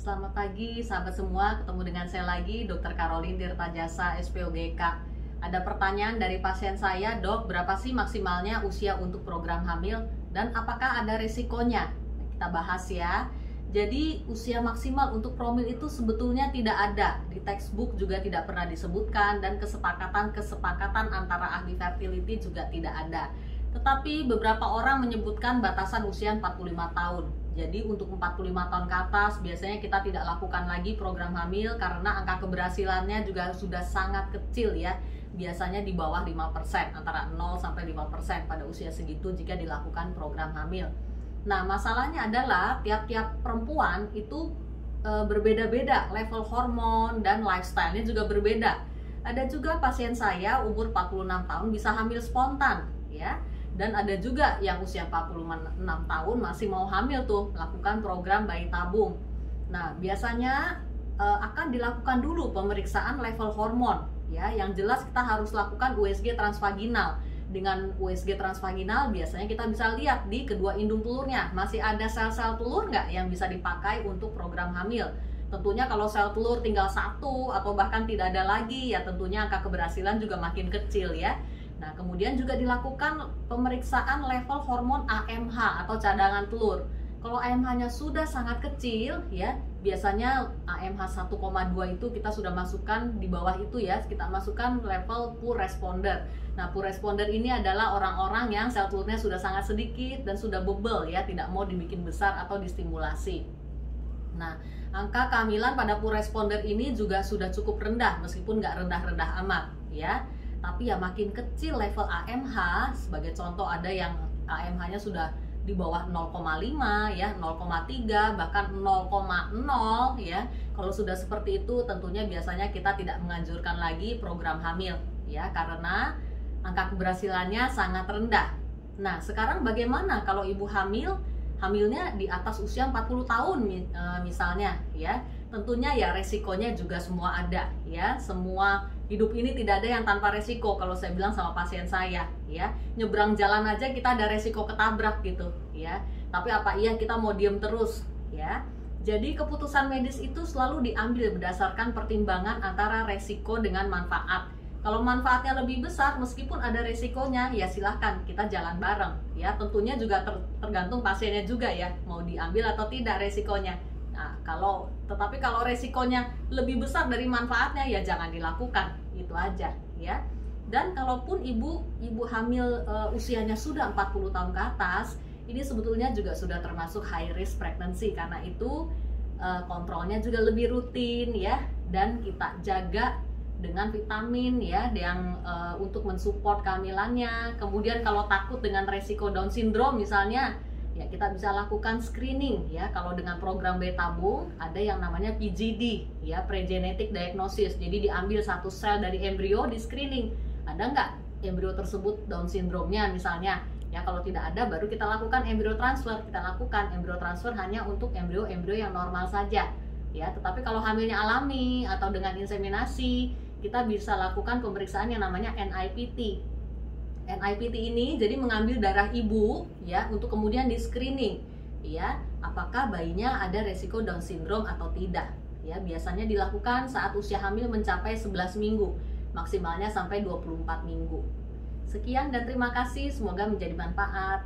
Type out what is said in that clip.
Selamat pagi sahabat semua, ketemu dengan saya lagi Dr. Caroline Tirtajasa SPOGK. Ada pertanyaan dari pasien saya, Dok, berapa sih maksimalnya usia untuk program hamil dan apakah ada resikonya? Kita bahas ya. Jadi usia maksimal untuk promil itu sebetulnya tidak ada, di textbook juga tidak pernah disebutkan, dan kesepakatan antara ahli fertility juga tidak ada. Tetapi beberapa orang menyebutkan batasan usia 45 tahun. Jadi untuk 45 tahun ke atas biasanya kita tidak lakukan lagi program hamil karena angka keberhasilannya juga sudah sangat kecil ya. Biasanya di bawah 5%, antara 0 sampai 5% pada usia segitu jika dilakukan program hamil. Nah, masalahnya adalah tiap-tiap perempuan itu berbeda-beda level hormon dan lifestyle-nya juga berbeda. Ada juga pasien saya umur 46 tahun bisa hamil spontan ya. Dan ada juga yang usia 46 tahun masih mau hamil tuh, melakukan program bayi tabung. Nah, biasanya akan dilakukan dulu pemeriksaan level hormon ya. Yang jelas kita harus lakukan USG transvaginal. Dengan USG transvaginal biasanya kita bisa lihat di kedua indung telurnya masih ada sel-sel telur nggak yang bisa dipakai untuk program hamil. Tentunya kalau sel telur tinggal satu atau bahkan tidak ada lagi ya tentunya angka keberhasilan juga makin kecil ya. Nah, kemudian juga dilakukan pemeriksaan level hormon AMH atau cadangan telur. Kalau AMH-nya sudah sangat kecil ya, biasanya AMH 1,2 itu kita sudah masukkan di bawah itu ya, kita masukkan level poor responder. Nah, poor responder ini adalah orang-orang yang sel telurnya sudah sangat sedikit dan sudah bebel ya, tidak mau dibikin besar atau distimulasi. Nah, angka kehamilan pada poor responder ini juga sudah cukup rendah meskipun nggak rendah-rendah amat ya. Tapi ya makin kecil level AMH, sebagai contoh ada yang AMH-nya sudah di bawah 0,5 ya, 0,3 bahkan 0,0 ya. Kalau sudah seperti itu tentunya biasanya kita tidak menganjurkan lagi program hamil ya, karena angka keberhasilannya sangat rendah. Nah, sekarang bagaimana kalau ibu hamilnya di atas usia 40 tahun misalnya ya. Tentunya ya resikonya juga semua ada ya. Semua hidup ini tidak ada yang tanpa resiko, kalau saya bilang sama pasien saya ya. Nyebrang jalan aja kita ada resiko ketabrak gitu ya. Tapi apa iya kita mau diem terus ya. Jadi keputusan medis itu selalu diambil berdasarkan pertimbangan antara resiko dengan manfaat. Kalau manfaatnya lebih besar meskipun ada resikonya ya silahkan kita jalan bareng ya. Tentunya juga tergantung pasiennya juga ya, mau diambil atau tidak resikonya. Nah, tetapi kalau resikonya lebih besar dari manfaatnya ya jangan dilakukan, itu aja ya. Dan kalaupun ibu hamil usianya sudah 40 tahun ke atas, ini sebetulnya juga sudah termasuk high risk pregnancy, karena itu kontrolnya juga lebih rutin ya, dan kita jaga dengan vitamin ya yang untuk mensupport kehamilannya. Kemudian kalau takut dengan resiko Down syndrome misalnya, ya kita bisa lakukan screening ya. Kalau dengan program bayi tabung ada yang namanya PGD ya, pre-genetic diagnosis. Jadi diambil satu sel dari embrio, di screening ada nggak embrio tersebut Down syndrome-nya misalnya ya. Kalau tidak ada baru kita lakukan embrio transfer. Kita lakukan embrio transfer hanya untuk embrio-embrio yang normal saja ya. Tetapi kalau hamilnya alami atau dengan inseminasi, kita bisa lakukan pemeriksaan yang namanya NIPT. NIPT ini jadi mengambil darah ibu ya untuk kemudian di screening ya, apakah bayinya ada resiko Down syndrome atau tidak ya. Biasanya dilakukan saat usia hamil mencapai 11 minggu, maksimalnya sampai 24 minggu. Sekian dan terima kasih, semoga menjadi manfaat.